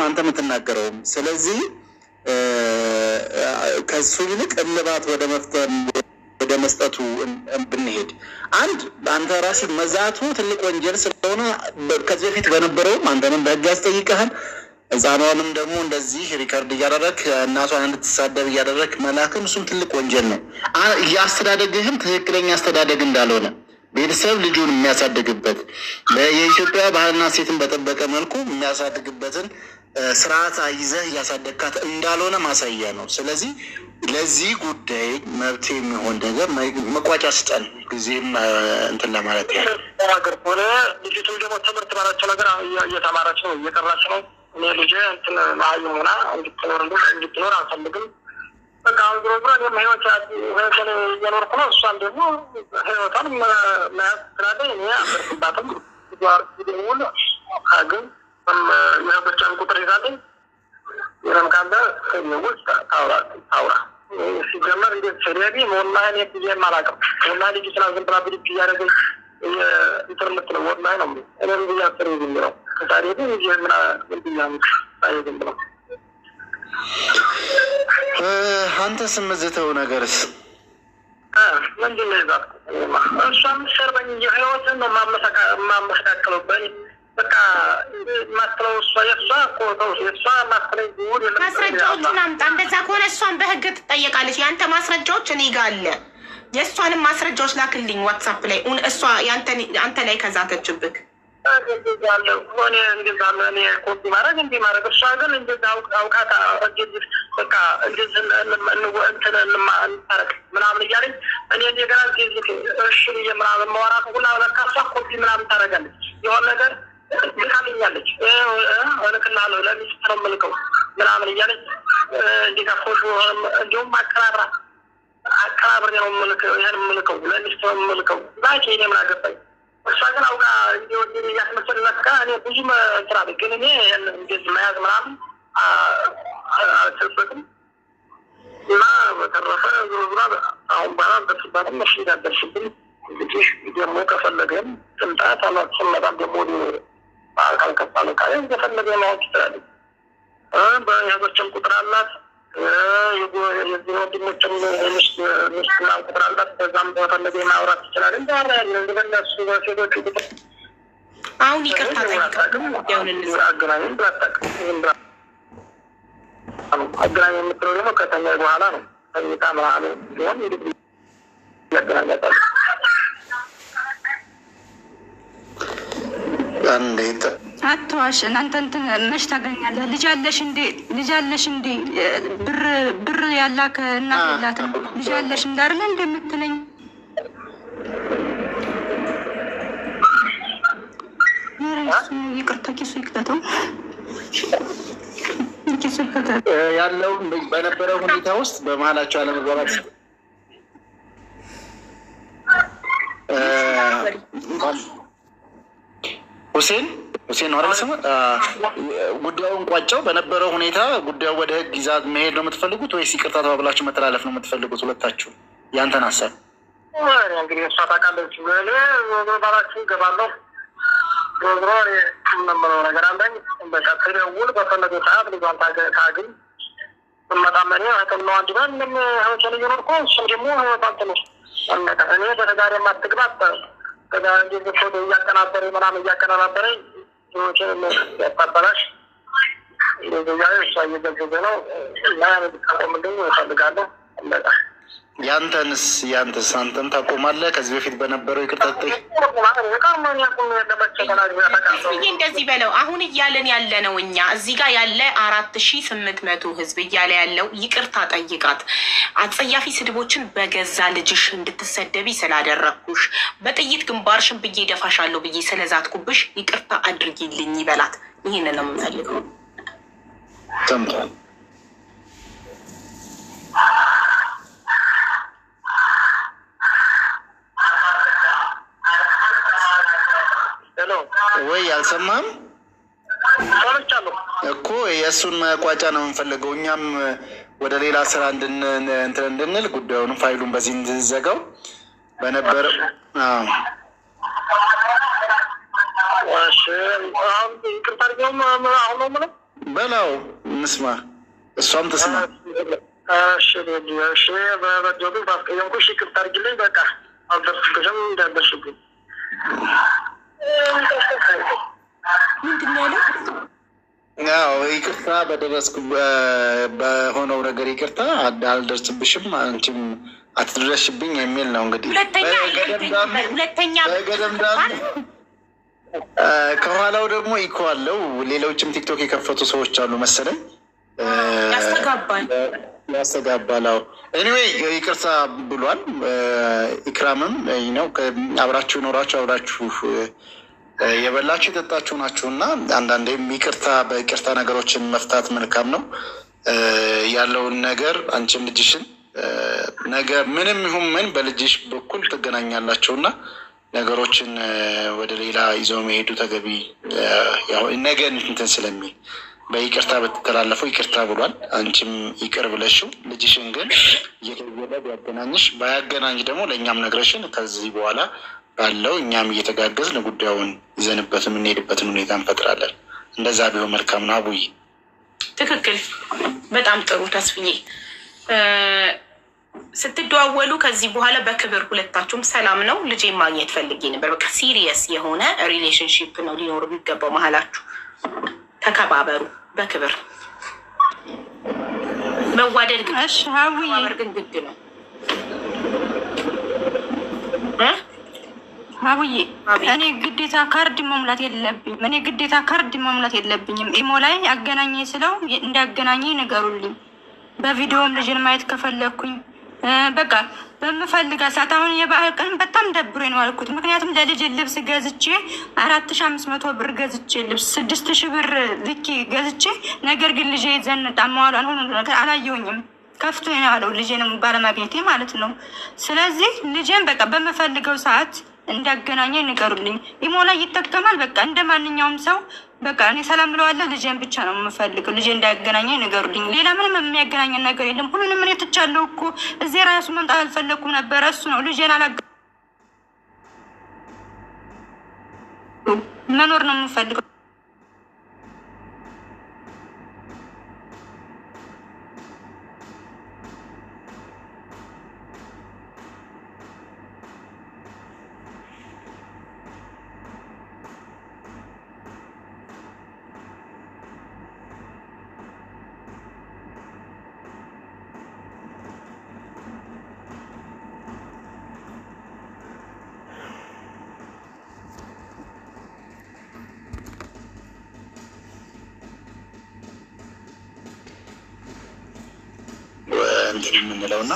አንተ የምትናገረውም ስለዚህ ከሱ ይልቅ እልባት ወደ መስጠቱ ብንሄድ አንድ አንተ ራስህ መዛቱ ትልቅ ወንጀል ስለሆነ ከዚህ በፊት በነበረው አንተንም በህግ ያስጠይቀሃል። ህፃኗንም ደግሞ እንደዚህ ሪከርድ እያደረክ እናቷን እንድትሳደብ እያደረክ መላክም እሱም ትልቅ ወንጀል ነው። ያስተዳደግህም ትክክለኛ አስተዳደግ እንዳልሆነ ቤተሰብ ልጁን የሚያሳድግበት የኢትዮጵያ ባህልና ሴትን በጠበቀ መልኩ የሚያሳድግበትን ስርዓት ይዘህ እያሳደግካት እንዳልሆነ ማሳያ ነው። ስለዚህ ለዚህ ጉዳይ መብት የሚሆን ነገር መቋጫ ስጠን፣ ጊዜም እንትን ለማለት ያገር ሆነ ልጅቱም ደግሞ ትምህርት ባላቸው ነገር እየተማረች ነው፣ እየቀራች ነው። እኔ ልጄ እንትን ማህይም ሆና እንድትኖር አልፈልግም። በቃ አሁን ዞሮ ዞሮ እኔም ህይወትን እየኖርኩ ነው። እሷም ደግሞ ህይወቷን መያዝ ስላለ እኔ አበርኩባትም ሆን ግን የህጎችን ቁጥር ይዛለኝ ይረም ካለ ውስጥ ታውራ ሲጀመር እንዴት ሰሪያቢ ወላሂ እኔ ጊዜ አላውቅም። ወላሂ ልጅ ስላ ዝም ብላ ብድግ እያደረገኝ ኢንተርኔት ነው ወላሂ ነው እኔም ጊዜ አስር ዝም ብለው ከዛሬ ግን ይህ ምና ምንድኛ ሳይ ዝም ብለው አንተ ስምዝተው ነገርስ ምንድን ነው ይዛት እሷም ሰርበኝ ህይወትን ነው ማመሰቃቅለው በእኔ በቃ ማስለው እሷ የእሷ ቆተው የእሷ ማስለኝ ጉድ ማስረጃዎቹን አምጣ። እንደዛ ከሆነ እሷን በህግ ትጠየቃለች። የአንተ ማስረጃዎች እኔ ጋር አለ። የእሷንም ማስረጃዎች ላክልኝ ዋትሳፕ ላይ እሷ አንተ ላይ ከዛተችብክ ሆኔ እንደዛ እኔ ኮፒ ማድረግ እንዲህ ማድረግ እሷ ግን እንደዛ አውቃታ በቃ እንደዚህ እንታረቅ ምናምን እያለኝ እኔ እንደገና እሺ ብዬ ምናምን መዋራት ሁላ ለካ እሷ ኮፒ ምናምን ታደርጋለች የሆነ ነገር ልካልኛለች እልክልሃለሁ ለሚስት ነው የምልከው ምናምን እያለች እንዴት ፎቶ እንዲሁም አቀራብሬ ነው የምልከው ለሚስት ነው የምልከው ዛቼ እኔ ምን አገባኝ። እሷ ግን አውቃ እንዲወድ እያስመሰለካ እኔ ብዙ ስራለ ግን እኔ እንደዚህ መያዝ ምናምን አልችልበትም እና በተረፈ ዞሮ ዞሮ አሁን ባላ ደርስባትም እሺ እንዳደርስብን እንግዲህ ደግሞ ከፈለገም ጥምጣት አላት ስመጣም ደግሞ በአካል ከፋለ ቃል እንደፈለገ ማወቅ ይችላል። በህዞችም ቁጥር አላት የዚህ ወንድሞችም ምስትና ቁጥር አላት። በዛም በፈለገ ማውራት ይችላል። እንዳራ ያለ እንደነሱ በሴቶቹ ቁጥር አሁን ይቅርታ አገናኝ አገናኝ የምትለው ደግሞ ከተኛ በኋላ ነው። ከሚታ ምናምን ሲሆን ያገናኛታል። እንዴት አትዋሽ። እናንተ እንትን መች ታገኛለህ? ልጅ አለሽ እንዴ? ብር ያላከ እናት የላትም ልጅ አለሽ እንዳርለ እንደምትለኝ ይቅርታ ኪሱ ይክተተው ያለው በነበረው ሁኔታ ውስጥ በመሀላቸው አለመግባባት ሁሴን ነው አይደል? ጉዳዩን ቋጨው። በነበረው ሁኔታ ጉዳዩ ወደ ህግ ይዛ መሄድ ነው የምትፈልጉት ወይስ ይቅርታ ተባብላችሁ መተላለፍ ነው የምትፈልጉት? ሁለታችሁ ያንተን ሀሳብ እንግዲህ እሷ ታውቃለች። ባላችሁ ይገባለሁ ዞሮ የምንመለው ነገር አለኝ። በቃ ትደውል በፈለገው ሰዓት ልጇን ታግኝ መጣመኔ ህክምና አንድ ጋር ምንም ህይወትን እየኖርኩ እሱም ደግሞ ህይወት ነው እኔ በተጋሪ ማትግባት ከዛ እንዴት ፎቶ እያቀናበረ ምናምን እያቀናበረ ሰዎችን ያጣበላሽ እንደዚያ እሷ እየገዘገ ነው እና ያመጣቆምልኝ እፈልጋለሁ። ያንተንስ አንተም ታቆማለህ? ከዚህ በፊት በነበረው ይቅርታ እንደዚህ በለው። አሁን እያለን ያለ ነው እኛ እዚህ ጋር ያለ 4800 ህዝብ እያለ ያለው ይቅርታ ጠይቃት። አጸያፊ ስድቦችን በገዛ ልጅሽ እንድትሰደቢ ስላደረግኩሽ በጥይት ግንባርሽን ብዬ ደፋሻለሁ ብዬ ስለዛትኩብሽ ይቅርታ አድርጊልኝ ይበላት። ይህን ነው የምፈልገው። ሰምቷል። ወይ አልሰማም እኮ የእሱን መቋጫ ነው የምንፈልገው። እኛም ወደ ሌላ ስራ እንድንል ጉዳዩን ፋይሉን በዚህ እንድንዘጋው በነበረ ይቅርታ አድርገውም አሁን ነው ምንም በላው እንስማ፣ እሷም ትስማ። እሺ በበደሉ ባስቀየምኩሽ ይቅርታ አድርጊልኝ። በቃ አልደርስብሽም፣ እንዳትደርስብኝ። ምንድን ነው ያለው? ያው ይቅርታ በደረስኩ በሆነው ነገር ይቅርታ አልደርስብሽም፣ አንቺም አትድረሽብኝ የሚል ነው። እንግዲህ ሁለተኛ ከኋላው ደግሞ ኢኮ አለው። ሌሎችም ቲክቶክ የከፈቱ ሰዎች አሉ መሰለኝ፣ ያስተጋባል። ኤኒዌይ ይቅርታ ብሏል። ኢክራምም ነው አብራችሁ ኖራችሁ አብራችሁ የበላችሁ የጠጣችሁ ናችሁ እና አንዳንዴም ይቅርታ በይቅርታ ነገሮችን መፍታት መልካም ነው። ያለውን ነገር አንቺን ልጅሽን ነገር ምንም ይሁን ምን በልጅሽ በኩል ትገናኛላችሁ እና ነገሮችን ወደ ሌላ ይዘው መሄዱ ተገቢ ነገን እንትን ስለሚል በይቅርታ በተተላለፈው ይቅርታ ብሏል። አንቺም ይቅር ብለሽው ልጅሽን ግን እየተወለ ቢያገናኝሽ ባያገናኝ ደግሞ ለእኛም ነግረሽን ከዚህ በኋላ ባለው እኛም እየተጋገዝን ጉዳዩን ይዘንበት የምንሄድበትን ሁኔታ እንፈጥራለን። እንደዛ ቢሆን መልካም ነው። አቡዬ ትክክል። በጣም ጥሩ ተስፍዬ። ስትደዋወሉ ከዚህ በኋላ በክብር ሁለታችሁም ሰላም ነው ልጄ ማግኘት ፈልጌ ነበር። በቃ ሲሪየስ የሆነ ሪሌሽንሽፕ ነው ሊኖር የሚገባው መሀላችሁ። ተከባበሩ በክብር መዋደድ ግን ግድ ነው። አቡዬ እኔ ግዴታ ካርድ መሙላት የለብኝም። ኢሞ ላይ አገናኘ ስለው እንዳገናኘ ንገሩልኝ። በቪዲዮም ልጅን ማየት ከፈለግኩኝ በቃ በምፈልጋ ሰዓት አሁን የበዓል ቀን በጣም ደብሮኝ ነው አልኩት። ምክንያቱም ለልጅ ልብስ ገዝቼ 4500 ብር ገዝቼ ልብስ 6000 ብር ልኬ ገዝቼ፣ ነገር ግን ልጄ ዘንጣ መዋሏን ሆኖ አላየሁኝም። ከፍቶ ነው ያለው ልጄንም ባለማግኘቴ ማለት ነው። ስለዚህ ልጄን በቃ በምፈልገው ሰዓት እንዳገናኘ ንገሩልኝ። ኢሞ ላይ ይጠቀማል። በቃ እንደ ማንኛውም ሰው በቃ እኔ ሰላም ብለዋለሁ። ልጄን ብቻ ነው የምፈልገው። ልጄ እንዳገናኘ ንገሩልኝ። ሌላ ምንም የሚያገናኘን ነገር የለም። ሁሉንም እኔ ትቻለሁ እኮ እዚህ ራሱ መምጣት አልፈለኩም ነበረ። እሱ ነው ልጄን መኖር ነው የምፈልገው። እንትን የምንለውና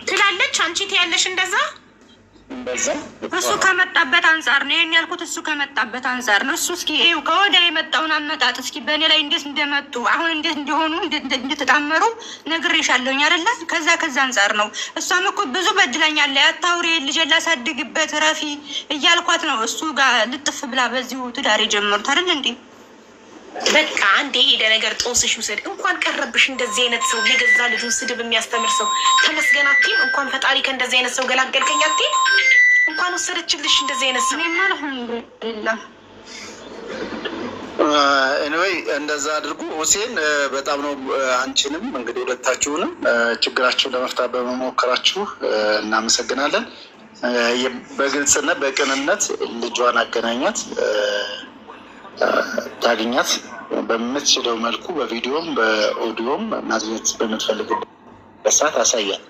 ትላለች። አንቺ ትያለሽ እንደዛ እሱ ከመጣበት አንጻር ነው ይሄን ያልኩት። እሱ ከመጣበት አንጻር ነው። እሱ እስኪ ይኸው ከወደ የመጣውን አመጣጥ እስኪ በእኔ ላይ እንዴት እንደመጡ አሁን እንዴት እንደሆኑ እንደተጣመሩ ነግሬሻለሁኝ አይደለ? ከዛ አንጻር ነው። እሷም እኮ ብዙ በድለኛለ። አታውሪ ልጅ ላሳድግበት ረፊ እያልኳት ነው። እሱ ጋር ልጥፍ ብላ በዚሁ ትዳር የጀመሩት አይደል እንዴ? በቃ አንድ የሄደ ነገር ጦስሽ ውሰድ። እንኳን ቀረብሽ እንደዚህ አይነት ሰው፣ የገዛ ልጁን ስድብ የሚያስተምር ሰው። ተመስገን አትይም? እንኳን ፈጣሪ ከእንደዚህ አይነት ሰው ገላገልከኝ አትይም? እንኳን ወሰደችልሽ እንደዚህ አይነት ሰው። አልሐምዱሊላህ። ኤኒዌይ እንደዛ አድርጉ። ሁሴን በጣም ነው አንቺንም እንግዲህ ሁለታችሁንም ችግራችሁን ለመፍታት በመሞከራችሁ እናመሰግናለን። በግልጽነት በቅንነት ልጇን አገናኛት፣ ታገኛት በምትችለው መልኩ በቪዲዮም በኦዲዮም ማግኘት በምትፈልግበት ሰዓት አሳያል።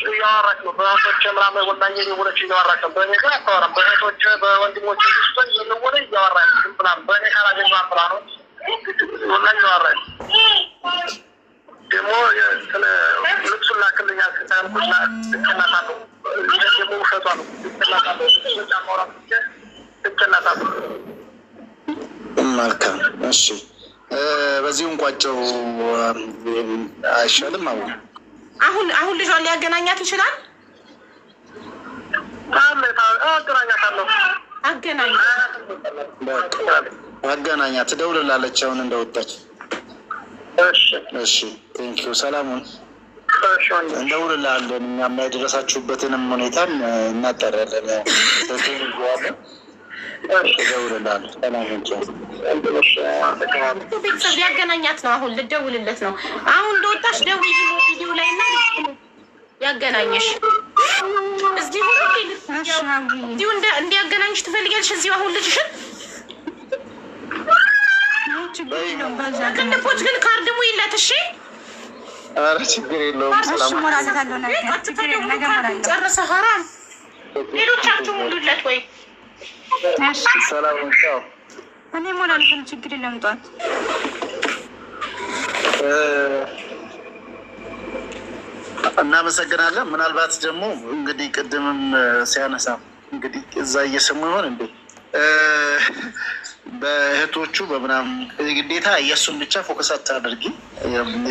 እያወራች ነው በእህቶች ምናምን ወላሂ የደወለች እያወራች ነው። በእኔ ግን አታወራም። በእህቶች በወንድሞች ስ እየደወለ እያወራች ዝም ብላ በእኔ ካላገኘ ብላ ነው ወላሂ እያወራች ደግሞ ልብሱን ላክልኛ ስታልኩና ትችላታለሁ። ደግሞ ውሸቷ ነው። ትችላታለሁ ጫማውራት ትችላታለሁ። መልካም እሺ፣ በዚሁም ቋጨው አይሻልም? አሁን ልጇን ሊያገናኛት ይችላል። አገናኛት፣ ትደውልላለች አሁን እንደወጣች። እሺ ቴንኪው። ሰላሙን እንደውልላለን። እኛም የደረሳችሁበትንም ሁኔታም እናጠራለን። እደውልልሃለሁ። ሰላም ቤተሰብ ሊያገናኛት ነው። አሁን ልደውልለት ነው። አሁን እንደወጣሽ ደውዪ ቪዲዮ ላይ እና ያገናኘሽ እዚሁ እንዲያገናኝሽ ትፈልጊያለሽ? እዚሁ አሁን ልጅሽን ቅንድቦች ግን ካርድ ሙይለት። እሺ ኧረ ችግር የለውም። ጨርሰ ሀራም ሌሎቻችሁ ሙሉለት ወይ ሰላም ቻው። እኔ ሞላልከን ችግር የለም። ጧት እናመሰግናለን። ምናልባት ደግሞ እንግዲህ ቅድምም ሲያነሳ እንግዲህ እዛ እየሰሙ ይሆን እንዴ በእህቶቹ በምናምን ግዴታ የእሱን ብቻ ፎከስ አታድርጊ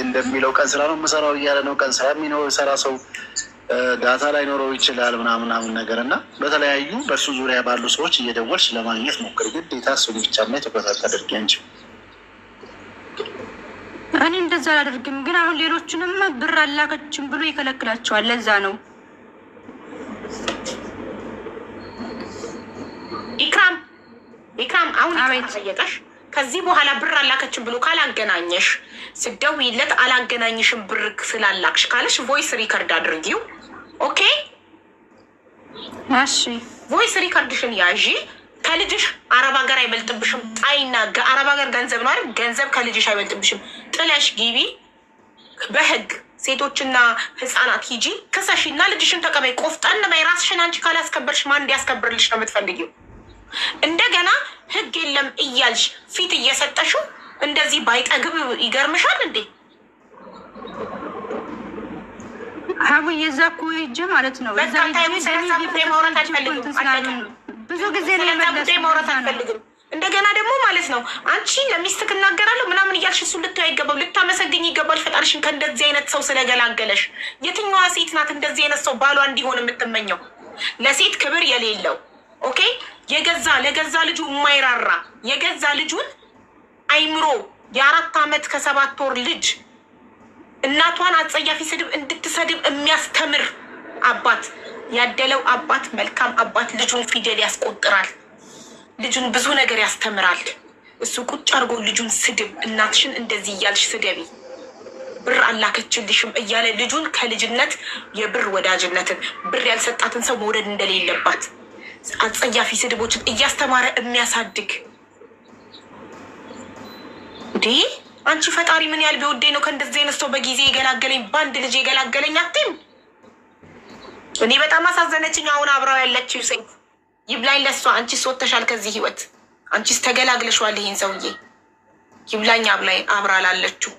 እንደሚለው ቀን ስራ ነው የምሰራው እያለ ነው። ቀን ስራ የሚሰራ ሰው ዳታ ላይኖረው ይችላል ምናምን ነገር እና በተለያዩ በእሱ ዙሪያ ባሉ ሰዎች እየደወልሽ ለማግኘት ሞክር። ግዴታ እሱን ብቻ ና ትኩረት አታድርጊ እንጂ። እኔ እንደዛ አላደርግም፣ ግን አሁን ሌሎችንም ብር አላከችም ብሎ ይከለክላቸዋል። ለዛ ነው ኢክራም አሁን ጠየቀሽ። ከዚህ በኋላ ብር አላከችም ብሎ ካላገናኘሽ ስደውይለት አላገናኝሽም ብር ስላላክሽ ካለሽ ቮይስ ሪከርድ አድርጊው። ኦኬ እሺ፣ ቮይስ ሪከርድሽን ያዢ። ከልጅሽ አረብ ሀገር አይበልጥብሽም። ጣይና አረብ ሀገር ገንዘብ ነው አይደል? ገንዘብ ከልጅሽ አይበልጥብሽም። ጥለሽ ግቢ። በህግ ሴቶችና ህፃናት ሂጂ ክሰሺ እና ልጅሽን ተቀበይ። ቆፍጠን በይ። ራስሽን አንቺ ካላስከበርሽ ማን እንዲያስከብርልሽ ነው የምትፈልጊው? እንደገና ህግ የለም እያልሽ ፊት እየሰጠሽው እንደዚህ ባይጠግብ ይገርምሻል እንዴ? ሀቡ የዛ እኮ ሂጅ ማለት ነው። ብዙ ጊዜ ማውራት አልፈልግም። እንደገና ደግሞ ማለት ነው አንቺ ለሚስትክ እናገራለሁ ምናምን እያልሽ እሱ ልትይው አይገባም። ልታመሰግኝ ይገባል ፈጣሪሽን ከእንደዚህ አይነት ሰው ስለገላገለሽ። የትኛዋ ሴት ናት እንደዚህ አይነት ሰው ባሏ እንዲሆን የምትመኘው? ለሴት ክብር የሌለው ኦኬ፣ ለገዛ ልጁ የማይራራ የገዛ ልጁን አይምሮ የ4 ዓመት ከ7 ወር ልጅ እናቷን አጸያፊ ስድብ እንድትሰድብ የሚያስተምር አባት ያደለው አባት፣ መልካም አባት ልጁን ፊደል ያስቆጥራል። ልጁን ብዙ ነገር ያስተምራል። እሱ ቁጭ አድርጎ ልጁን ስድብ፣ እናትሽን እንደዚህ እያልሽ ስደቢ፣ ብር አላከችልሽም እያለ ልጁን ከልጅነት የብር ወዳጅነትን ብር ያልሰጣትን ሰው መውደድ እንደሌለባት አጸያፊ ስድቦችን እያስተማረ የሚያሳድግ እንዴ! አንቺ ፈጣሪ ምን ያህል ቢወዴ ነው ከእንደዚህ አይነት ሰው በጊዜ የገላገለኝ፣ በአንድ ልጅ የገላገለኝ አትይም? እኔ በጣም አሳዘነችኝ። አሁን አብራው ያለችው ሴት ይብላኝ ለሷ። አንቺስ ወጥተሻል ከዚህ ህይወት፣ አንቺስ ተገላግለሽዋል ይሄን ሰውዬ። ይብላኝ አብራ ላለችው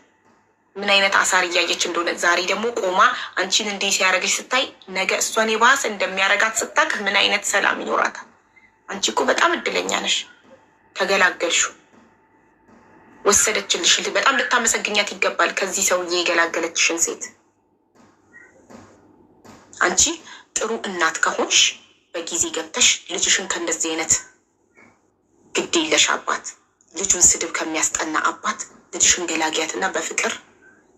ምን አይነት አሳር እያየች እንደሆነ ዛሬ ደግሞ ቆማ አንቺን እንዲህ ሲያደርግሽ ስታይ ነገ እሷን የባሰ እንደሚያደርጋት ስታክ ምን አይነት ሰላም ይኖራታል? አንቺ እኮ በጣም እድለኛ ነሽ፣ ተገላገልሽው። ወሰደችልሽ። በጣም ልታመሰግኛት ይገባል ከዚህ ሰውዬ የገላገለችሽን ሴት። አንቺ ጥሩ እናት ከሆንሽ በጊዜ ገብተሽ ልጅሽን ከእንደዚህ አይነት ግድ የለሽ አባት፣ ልጁን ስድብ ከሚያስጠና አባት ልጅሽን ገላጊያትና በፍቅር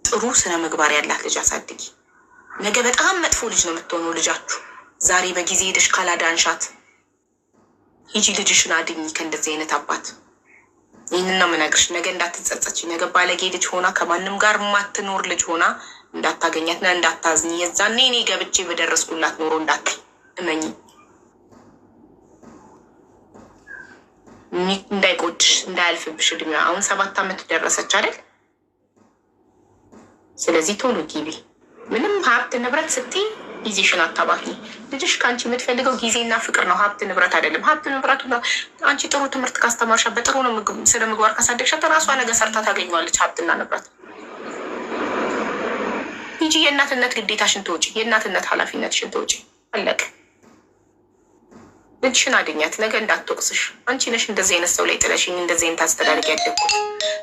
ጥሩ ስነ ምግባር ያላት ልጅ አሳድጊ። ነገ በጣም መጥፎ ልጅ ነው የምትሆነው ልጃችሁ። ዛሬ በጊዜ ሄደሽ ካላዳንሻት ሂጂ ልጅሽን አድኝ ከእንደዚህ አይነት አባት። ይህንን ነው የምነግርሽ። ነገ እንዳትጸጸች። ነገ ባለጌ ልጅ ሆና ከማንም ጋር ማትኖር ልጅ ሆና እንዳታገኛት ና እንዳታዝኝ። የዛኔ እኔ ገብቼ በደረስኩላት ኖሮ እንዳትይ እመኝ። እንዳይቆድሽ እንዳያልፍብሽ እድሜዋ። አሁን 7 ዓመት ደረሰች አይደል? ስለዚህ ቶሎ ጊቢ። ምንም ሀብት ንብረት ስትይ ጊዜሽን አታባክኝ። ልጅሽ ከአንቺ የምትፈልገው ጊዜና ፍቅር ነው፣ ሀብት ንብረት አይደለም። ሀብት ንብረቱ አንቺ ጥሩ ትምህርት ካስተማርሻት፣ በጥሩ ነው ስለ ምግባር ካሳደግሻት ራሷ ነገ ሰርታ ታገኘዋለች ሀብትና ንብረት። ሂጂ የእናትነት ግዴታሽን ተወጪ፣ የእናትነት ኃላፊነትሽን ተወጪ። አለቀ። ልጅሽን አድኛት፣ ነገ እንዳትወቅስሽ። አንቺ ነሽ እንደዚህ አይነት ሰው ላይ ጥለሽኝ እንደዚህ አይነት አስተዳደግ ያደግኩት።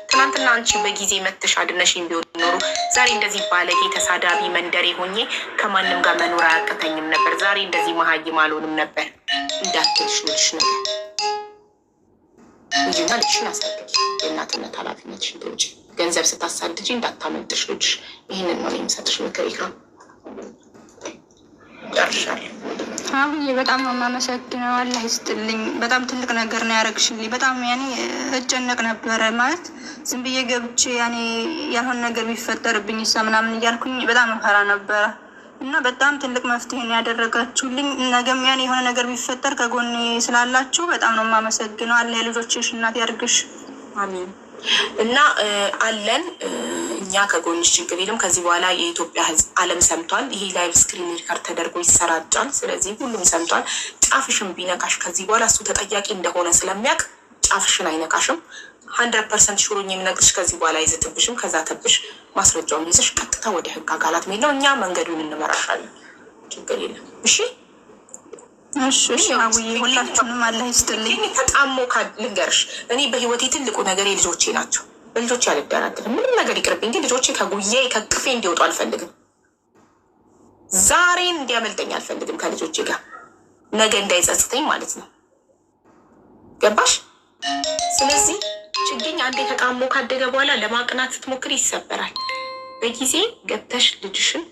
ትናንትና አንቺ በጊዜ መተሽ አድነሽኝ ቢሆን ኖሮ ዛሬ እንደዚህ ባለጌ ተሳዳቢ መንደሬ ሆኜ ከማንም ጋር መኖር አያቅተኝም ነበር። ዛሬ እንደዚህ መሀይም አልሆንም ነበር። እንዳትልሽ ልጅሽ ነገር ልጅና ልጅሽን አሳድጊ፣ የእናትነት ኃላፊነትሽን ተወጪ። ገንዘብ ስታሳድጂ እንዳታመልጥሽ ልጅሽ። ይህንን ነው የምሰጥሽ ምክር። ይክራም ጨርሻለሁ። አብዬ በጣም ነው የማመሰግነው። አላህ ይስጥልኝ። በጣም ትልቅ ነገር ነው ያደረግሽልኝ። በጣም ያኔ እጨነቅ ነበረ ማለት ዝም ብዬ ገብቼ ያኔ ያልሆነ ነገር ቢፈጠርብኝ እሳ ምናምን እያልኩኝ በጣም እፈራ ነበረ እና በጣም ትልቅ መፍትሄ ነው ያደረጋችሁልኝ። ነገም ያኔ የሆነ ነገር ቢፈጠር ከጎኔ ስላላችሁ በጣም ነው የማመሰግነው። አላህ የልጆችሽ እናት ያድርግሽ። አሚን። እና አለን እኛ ከጎንሽ ችግር የለም። ከዚህ በኋላ የኢትዮጵያ ሕዝብ ዓለም ሰምቷል። ይሄ ላይቭ ስክሪን ሪከርድ ተደርጎ ይሰራጫል። ስለዚህ ሁሉም ሰምቷል። ጫፍሽን ቢነካሽ ከዚህ በኋላ እሱ ተጠያቂ እንደሆነ ስለሚያውቅ ጫፍሽን አይነካሽም። 100% ሹሩኝ የምነግርሽ ከዚህ በኋላ አይዘትብሽም። ከዛ ተብሽ ማስረጃውን ይዘሽ ቀጥታ ወደ ህግ አካላት ሄደው እኛ መንገዱን እንመራሻለን። ችግር የለም። እሺ እሺ አውዬ ሁላችሁንም አላህ ይስጥልኝ። ተጣሞ ልንገርሽ፣ እኔ በህይወቴ ትልቁ ነገር ልጆቼ ናቸው። በልጆቼ አልደራደርም። ምንም ነገር ይቅርብኝ፣ ግን ልጆቼ ከጉዬ ከቅፌ እንዲወጡ አልፈልግም። ዛሬን እንዲያመልጠኝ አልፈልግም ከልጆቼ ጋር ነገ እንዳይጸጽተኝ ማለት ነው። ገባሽ? ስለዚህ ችግኝ አንዴ ተጣሞ ካደገ በኋላ ለማቅናት ስትሞክር ይሰበራል። በጊዜ ገብተሽ ልጅሽን